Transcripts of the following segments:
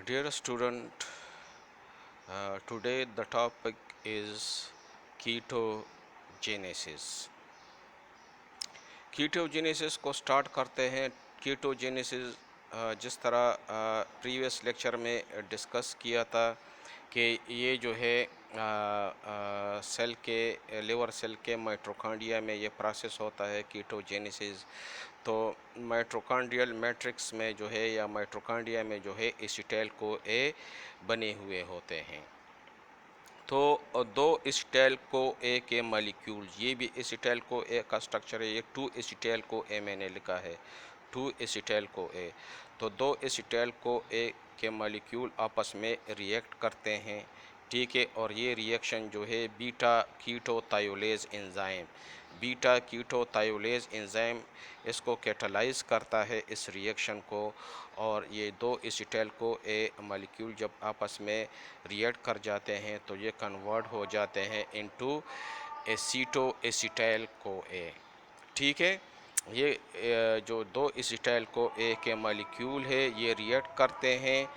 Dear student, today the topic is कीटोजेनेसिस। कीटोजेनेसिस को start करते हैं। कीटोजेनेसिस जिस तरह प्रीवियस लेक्चर में डिस्कस किया था कि ये जो है सेल के लिवर सेल के माइटोकॉन्ड्रिया में ये प्रोसेस होता है कीटोजेनेसिस। तो माइटोकॉन्ड्रियल मैट्रिक्स में जो है या माइटोकॉन्ड्रिया में जो है एसिटाइल को ए बने हुए होते हैं। तो दो एसिटाइल को ए के मॉलिक्यूल, ये भी एसिटाइल को ए का स्ट्रक्चर है, ये 2 एसिटाइल को ए मैंने लिखा है, 2 एसिटाइल को ए। तो दो एसिटाइल को ए के मॉलिक्यूल आपस में रिएक्ट करते हैं, ठीक है। और ये रिएक्शन जो है beta ketothiolase enzyme, beta ketothiolase enzyme इसको कैटालाइज करता है इस रिएक्शन को। और ये दो एसिटाइल को ए मॉलिक्यूल जब आपस में रिएक्ट कर जाते हैं तो ये कन्वर्ट हो जाते हैं इनटू एसीटो एसिटाइल को ए, ठीक है। ये जो दो एसिटाइल को ए के मॉलिक्यूल है ये रिएक्ट करते हैं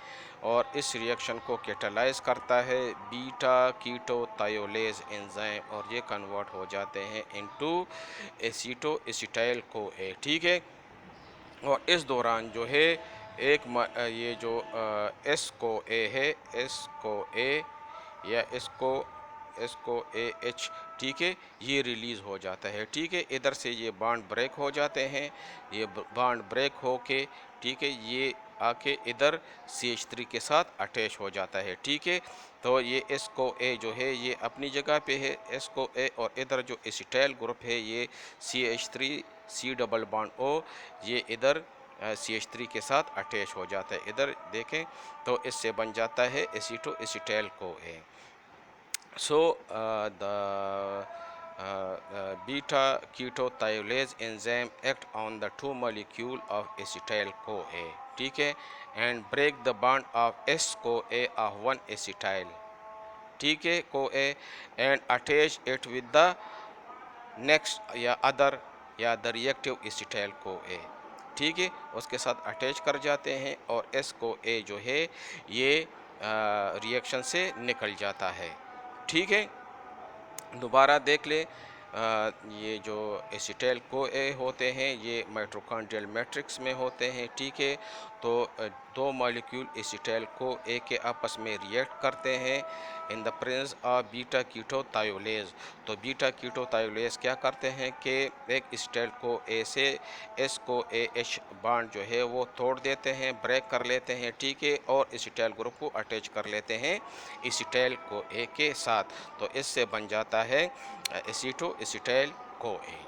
और इस रिएक्शन को कैटालाइज करता है बीटा कीटोथायोलेज एंजाइम और ये कन्वर्ट हो जाते हैं इनटू एसीटो एसिटाइल को ए, ठीक है। और इस दौरान जो है ये जो एस को ए है, एस को ए या इसको ए एच, ठीक है, ये रिलीज़ हो जाता है, ठीक है। इधर से ये बॉन्ड ब्रेक हो जाते हैं, ये बॉन्ड ब्रेक हो के, ठीक है, ये आके इधर CH3 के साथ अटैच हो जाता है, ठीक है। तो ये एस को ए जो है ये अपनी जगह पे है, एस को ए, और इधर जो एसिटाइल ग्रुप है ये CH3 C double bond O, ये इधर CH3 के साथ अटैच हो जाता है। इधर देखें तो इससे बन जाता है aceto acetyl co A. So the beta ketothiolase enzyme act on the two molecule of acetyl CoA, ठीक है, and break the bond of S CoA of one acetyl, ठीक है, CoA, and attach it with the next या other या the reactive acetyl CoA, ठीक है, उसके साथ अटैच कर जाते हैं और S CoA जो है ये रिएक्शन से निकल जाता है, ठीक है। दोबारा देख ले, ये जो एसिटाइल को ए होते हैं ये माइटोकॉन्ड्रियल मैट्रिक्स में होते हैं, ठीक है। तो दो मॉलिक्यूल एसिटाइल को ए के आपस में रिएक्ट करते हैं in the presence of beta ketothiolase. तो बीटा कीटोथायोलेज क्या करते हैं कि एक एसिटाइल को ए से एस को ए एच बॉन्ड जो है वो तोड़ देते हैं, ब्रेक कर लेते हैं, ठीक है, और एसिटाइल ग्रुप को अटैच कर लेते हैं एसिटाइल को ए के साथ। तो इससे बन जाता है एसीटो एसिटाइल को ए।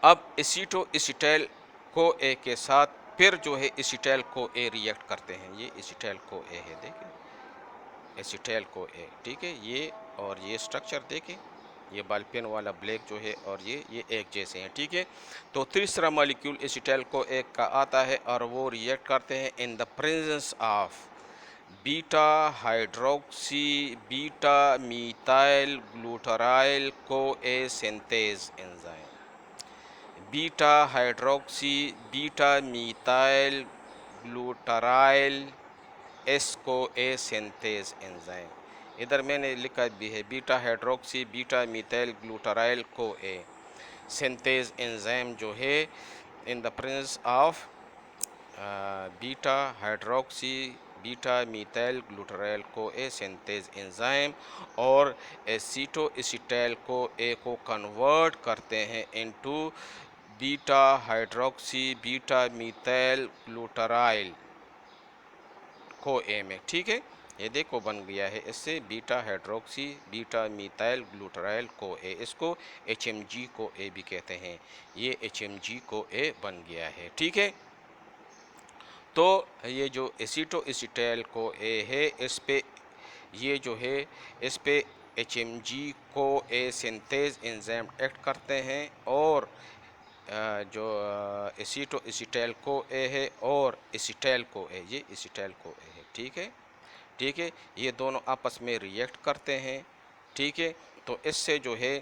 अब एसीटो एसिटाइल को ए के साथ फिर जो है एसिटाइल को ए रिएक्ट करते हैं, ये एसिटाइल को ए है, देखें एसिटाइल को ए, ठीक है, ये और ये स्ट्रक्चर देखें, ये बॉल पेन वाला ब्लैक जो है और ये एक जैसे हैं, ठीक है। तो तीसरा मॉलिक्यूल एसिटाइल को एक का आता है और वो रिएक्ट करते हैं in the presence of beta hydroxy beta methyl glutaryl CoA synthase enzyme, beta hydroxy beta methyl glutaryl S CoA synthase enzyme. इधर मैंने लिखा भी है beta hydroxy beta methyl glutaryl CoA synthase enzyme जो है in the presence of beta hydroxy beta methyl glutaryl CoA synthase enzyme और aceto acetyl CoA को convert करते हैं into beta hydroxy beta methyl glutaryl को ए में, ठीक है। ये देखो बन गया है इससे beta hydroxy beta methyl glutaryl को ए, इसको HMG को ए भी कहते हैं, ये HMG को ए बन गया है, ठीक है। तो ये जो एसीटो एसिटाइल को ए है इस पे ये जो है इस पे HMG CoA synthase enzyme act करते हैं और जो एसीटो एसिटाइल को ए है और एसिटाइल को ए, ये एसिटाइल को ए है, ठीक है, ठीक है, ये दोनों आपस में रिएक्ट करते हैं, ठीक है। तो इससे जो है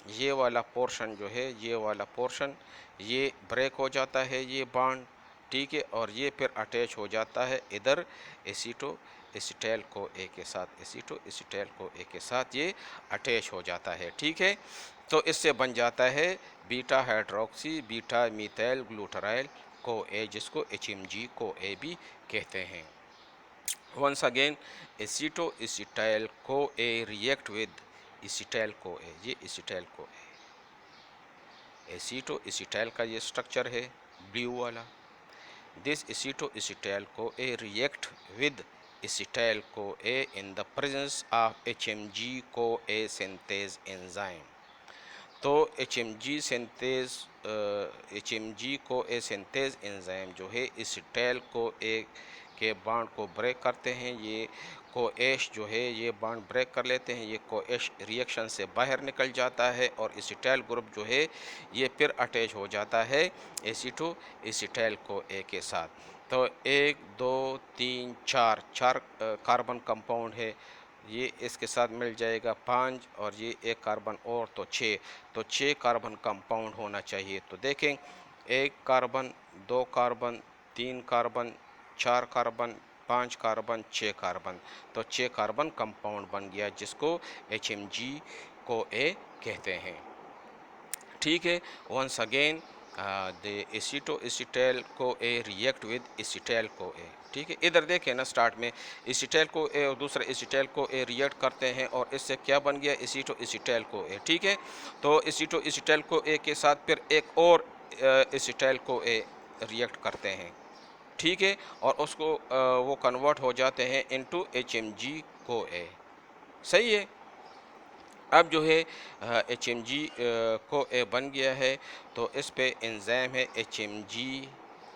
ये वाला पोर्शन जो है ये वाला पोर्शन ये ब्रेक हो जाता है, ये बॉन्ड, ठीक है, और ये फिर अटैच हो जाता है इधर एसीटो एसिटाइल को ए के साथ, एसीटो एसिटाइल को ए के साथ ये अटैच हो जाता है। ठीक है, तो इससे बन जाता है beta hydroxy beta methyl glutaryl को ए, जिसको HMG को ए भी कहते हैं। Once again aceto acetyl CoA react with acetyl co ए, ये एसिटाइल को ए, एसीटो एसिटाइल का ये स्ट्रक्चर है ब्लू वाला। This aceto acetyl CoA react with acetyl co A in the presence of HMG CoA synthase enzyme. तो HMG CoA synthase enzyme जो है acetyl co ए के bond को break करते हैं। ये कोएश जो है ये बॉन्ड ब्रेक कर लेते हैं, ये कोएश रिएक्शन से बाहर निकल जाता है और एसिटाइल ग्रुप जो है ये फिर अटैच हो जाता है एसीटो एसिटाइल को ए के साथ। तो 1 2 3 4 कार्बन कंपाउंड है, ये इसके साथ मिल जाएगा 5 और ये एक कार्बन और, तो 6। तो 6 कार्बन कंपाउंड होना चाहिए। तो देखें 1 carbon 2 carbon 3 carbon 4 carbon 5 carbon 6 carbon, तो 6 कार्बन कंपाउंड बन गया जिसको HMG को ए कहते हैं। ठीक है, once again the aceto acetyl CoA react with acetyl co ए। ठीक है, इधर देखें ना, स्टार्ट में एसिटाइल को ए और दूसरा एसिटाइल को ए रिएक्ट करते हैं और इससे क्या बन गया एसीटो एसिटाइल को ए। ठीक है, तो एसीटो एसिटाइल को ए के साथ फिर एक और एसिटाइल को ए रिएक्ट करते हैं। ठीक है, और उसको वो कन्वर्ट हो जाते हैं इनटू HMG को ए। सही है, अब जो है HMG को ए बन गया है, तो इस पे एंजाइम है HMG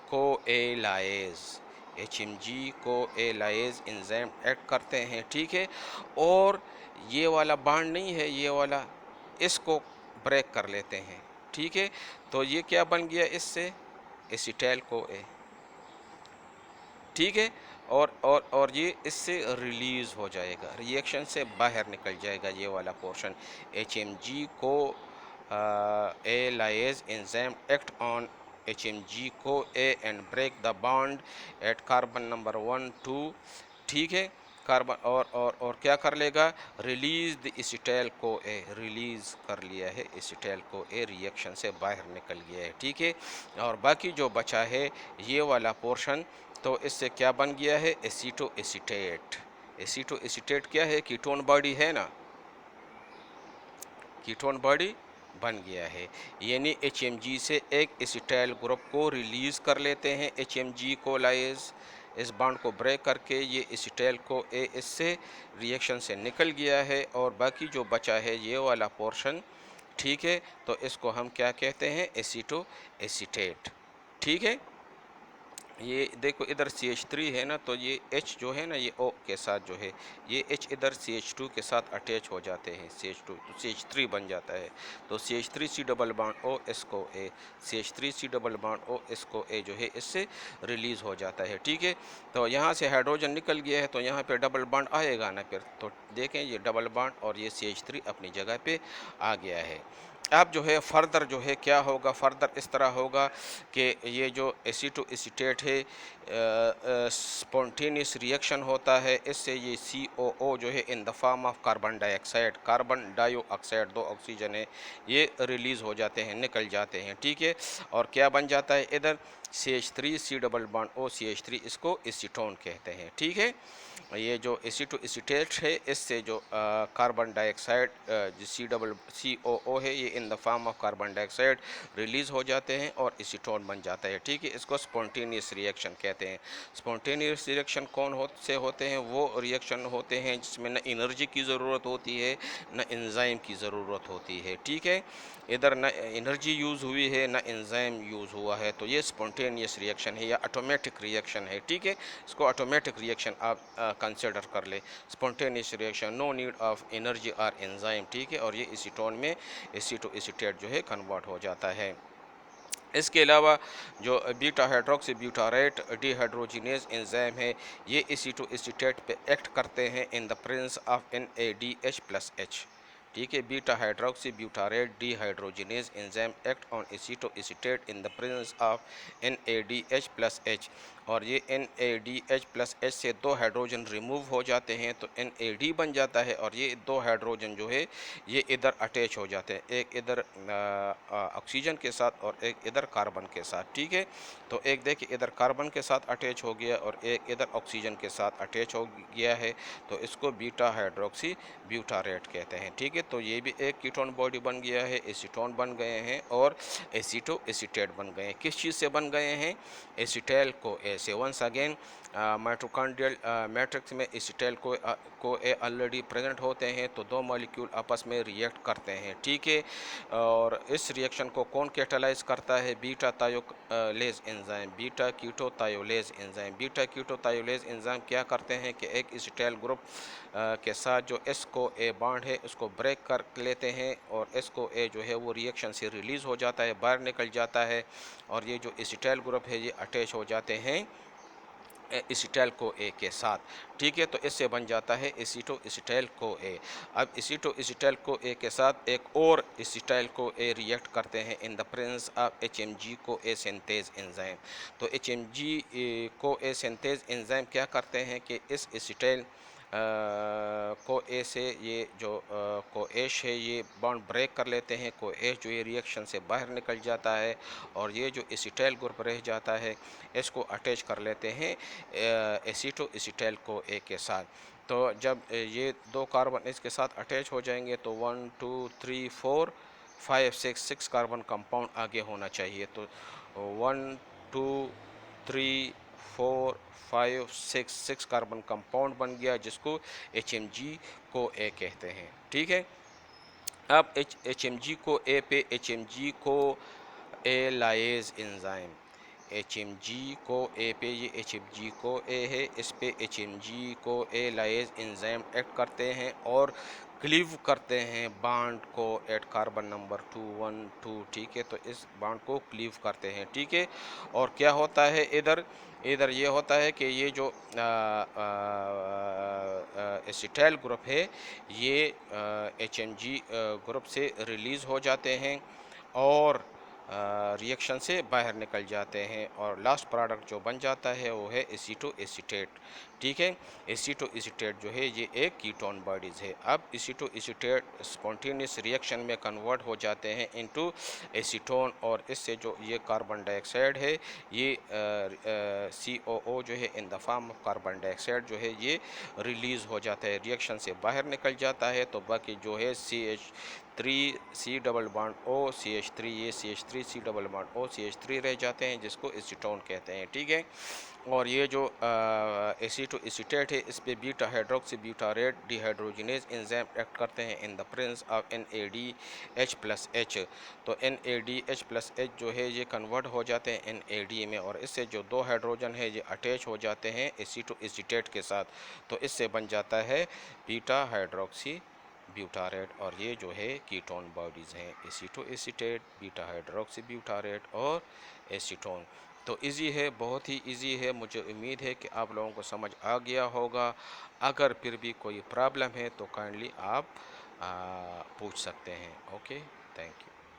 को ए लाएज, HMG को ए लाएज एंजाइम ऐड करते हैं। ठीक है, और ये वाला बॉन्ड नहीं है, ये वाला इसको ब्रेक कर लेते हैं। ठीक है, तो ये क्या बन गया इससे एसिटाइल को ए। ठीक है, और ये इससे रिलीज़ हो जाएगा, रिएक्शन से बाहर निकल जाएगा ये वाला portion. HMG CoA lyase enzyme act on HMG CoA and break the bond at carbon number 1 2। ठीक है, कार्बन और क्या कर लेगा, release the acetyl co A, release कर लिया है एसिटाइल को ए, रिएक्शन से बाहर निकल गया है। ठीक है, और बाकी जो बचा है ये वाला पोर्शन, तो इससे क्या बन गया है एसीटो एसिटेट। एसीटो एसिटेट क्या है, कीटोन बॉडी है ना, कीटोन बॉडी बन गया है। यानी HMG से एक एसिटाइल ग्रुप को रिलीज़ कर लेते हैं HMG को लाइज, इस बॉन्ड को ब्रेक करके ये एसिटाइल को ए इससे रिएक्शन से निकल गया है, और बाकी जो बचा है ये वाला पोर्शन। ठीक है, तो इसको हम क्या कहते हैं एसीटो एसिटेट। ठीक है, ये देखो इधर CH3 है ना, तो ये H जो है ना ये O के साथ जो है ये H इधर CH2 के साथ अटैच हो जाते हैं, CH2 तो CH3 बन जाता है। तो CH3C डबल बॉन्ड O इसको A, CH3C double bond O इसको A जो है इससे रिलीज़ हो जाता है। ठीक है, तो यहाँ से हाइड्रोजन निकल गया है तो यहाँ पे डबल बॉन्ड आएगा ना फिर, तो देखें ये डबल बॉन्ड और ये CH3 अपनी जगह पे आ गया है। अब जो है फर्दर जो है क्या होगा, फर्दर इस तरह होगा कि ये जो एसीटो एसिटेट है स्पॉन्टेनियस रिएक्शन होता है, इससे ये COO जो है in the form of carbon dioxide, carbon dioxide 2 oxygen है ये रिलीज़ हो जाते हैं, निकल जाते हैं। ठीक है, और क्या बन जाता है इधर CH3C double bond O CH3, इसको एसीटोन कहते हैं। ठीक है, ये जो एसीटो एसिटेट है इससे जो कार्बन डाइऑक्साइड COO है ये in the form of carbon dioxide release हो जाते हैं और एसीटोन बन जाता है। ठीक है, इसको स्पॉन्टेनियस रिएक्शन कहते हैं। स्पॉन्टेनियस रिएक्शन से होते हैं, वो रिएक्शन होते हैं जिसमें न एनर्जी की ज़रूरत होती है न एंजाइम की ज़रूरत होती है। ठीक है, इधर न एनर्जी यूज़ हुई है न एंजाइम यूज़ हुआ है, तो ये स्पॉन्टेनियस रिएक्शन है या ऑटोमेटिक रिएक्शन है। ठीक है, इसको ऑटोमेटिक रिएक्शन आप कंसिडर कर ले, spontaneous reaction, no need of energy और एंजाइम। ठीक है, और ये एसीटोन में एसीटो एसिटेट जो है कन्वर्ट हो जाता है। इसके अलावा जो beta hydroxy butyrate dehydrogenase enzyme है ये एसीटो एसिटेट पे एक्ट करते हैं in the presence of NADH+H। ठीक है। Beta hydroxy butyrate dehydrogenase enzyme act on acetoacetate in the presence of NADH+H, और ये NADH+H से 2 हाइड्रोजन रिमूव हो जाते हैं तो NAD बन जाता है, और ये 2 हाइड्रोजन जो है ये इधर अटैच हो जाते हैं, एक इधर ऑक्सीजन के साथ और एक इधर कार्बन के साथ। ठीक है, तो एक देखिए इधर कार्बन के साथ अटैच हो गया और एक इधर ऑक्सीजन के साथ अटैच हो गया है, तो इसको बीटा हाइड्रोक्सी ब्यूटारेट कहते हैं। ठीक है, तो ये भी एक कीटोन बॉडी बन गया है, एसीटोन बन गए हैं और एसीटो एसीटेट बन गए हैं। किस चीज़ से बन गए हैं? एसिटाइल को ए से। वंस अगेन माइटोकॉन्ड्रियल मैट्रिक्स में एसिटाइल को ए ऑलरेडी प्रेजेंट होते हैं, तो 2 मॉलिक्यूल आपस में रिएक्ट करते हैं। ठीक है, और इस रिएक्शन को कौन कैटालाइज करता है? Beta thiolase enzyme, beta ketothiolase enzyme. Beta ketothiolase enzyme क्या करते हैं कि एक एसिटाइल ग्रुप के साथ जो एस को ए बॉन्ड है उसको ब्रेक कर लेते हैं, और एस को ए जो है वो रिएक्शन से रिलीज़ हो जाता है, बाहर निकल जाता है, और ये जो एसिटाइल ग्रुप है ये अटैच हो जाते हैं एसिटाइल को ए के साथ। ठीक है, तो इससे बन जाता है एसीटो एसिटाइल को ए। अब एसीटो एसिटाइल को ए के साथ एक और एसिटाइल को ए रिएक्ट करते हैं in the presence of HMG CoA synthase enzyme. तो HMG CoA synthase enzyme क्या करते हैं कि इस एसिटाइल को ए से ये जो को एश है ये बॉन्ड ब्रेक कर लेते हैं, को एश जो ये रिएक्शन से बाहर निकल जाता है, और ये जो एसिटाइल ग्रुप रह जाता है इसको अटैच कर लेते हैं एसीटो एसिटाइल को ए के साथ। तो जब ये 2 कार्बन इसके साथ अटैच हो जाएंगे तो 1 2 3 4 5 6 कार्बन कंपाउंड आगे होना चाहिए। तो 1 2 3 4 5 6 कार्बन कंपाउंड बन गया, जिसको HMG को ए कहते हैं। ठीक है, अब HMG को ए पे HMG CoA lyase enzyme, HMG को ए पे ये HMG को ए है, इस पे HMG CoA lyase enzyme act करते हैं और क्लीव करते हैं बॉन्ड को एट कार्बन नंबर 2 1 2। ठीक है, तो इस बॉन्ड को क्लीव करते हैं। ठीक है, और क्या होता है इधर इधर ये होता है कि ये जो एसिटाइल ग्रुप है ये HMG ग्रुप से रिलीज़ हो जाते हैं और रिएक्शन से बाहर निकल जाते हैं, और लास्ट प्रोडक्ट जो बन जाता है वो है एसीटो एसीटेट। ठीक है, एसीटो एसीटेट जो है ये एक कीटोन बॉडीज़ है। अब एसीटो एसीटेट स्पॉन्टेनियस रिएक्शन में कन्वर्ट हो जाते हैं इनटू एसीटोन, और इससे जो ये कार्बन डाइऑक्साइड है ये COO जो है in the form of carbon dioxide जो है ये रिलीज़ हो जाता है, रिएक्शन से बाहर निकल जाता है। तो बाकी जो है CH3 double bond O CH3, ये CH3 double bond O CH3 रह जाते हैं, जिसको एसीटोन कहते हैं। ठीक है, और ये जो एसीटो एसीटेट है इस पे beta hydroxy butyrate dehydrogenase enzyme act करते हैं in the presence of NADH+H। तो NADH+H जो है ये कन्वर्ट हो जाते हैं NAD में, और इससे जो 2 हाइड्रोजन है ये अटैच हो जाते हैं एसीटो एसीटेट के साथ, तो इससे बन जाता है बीटा हाइड्रोक्सी ब्यूटारेट, और ये जो है कीटोन बॉडीज़ हैं aceto acetate, beta hydroxy butyrate और एसीटोन। तो इजी है, बहुत ही इजी है। मुझे उम्मीद है कि आप लोगों को समझ आ गया होगा। अगर फिर भी कोई प्रॉब्लम है तो काइंडली आप पूछ सकते हैं। Okay, thank you.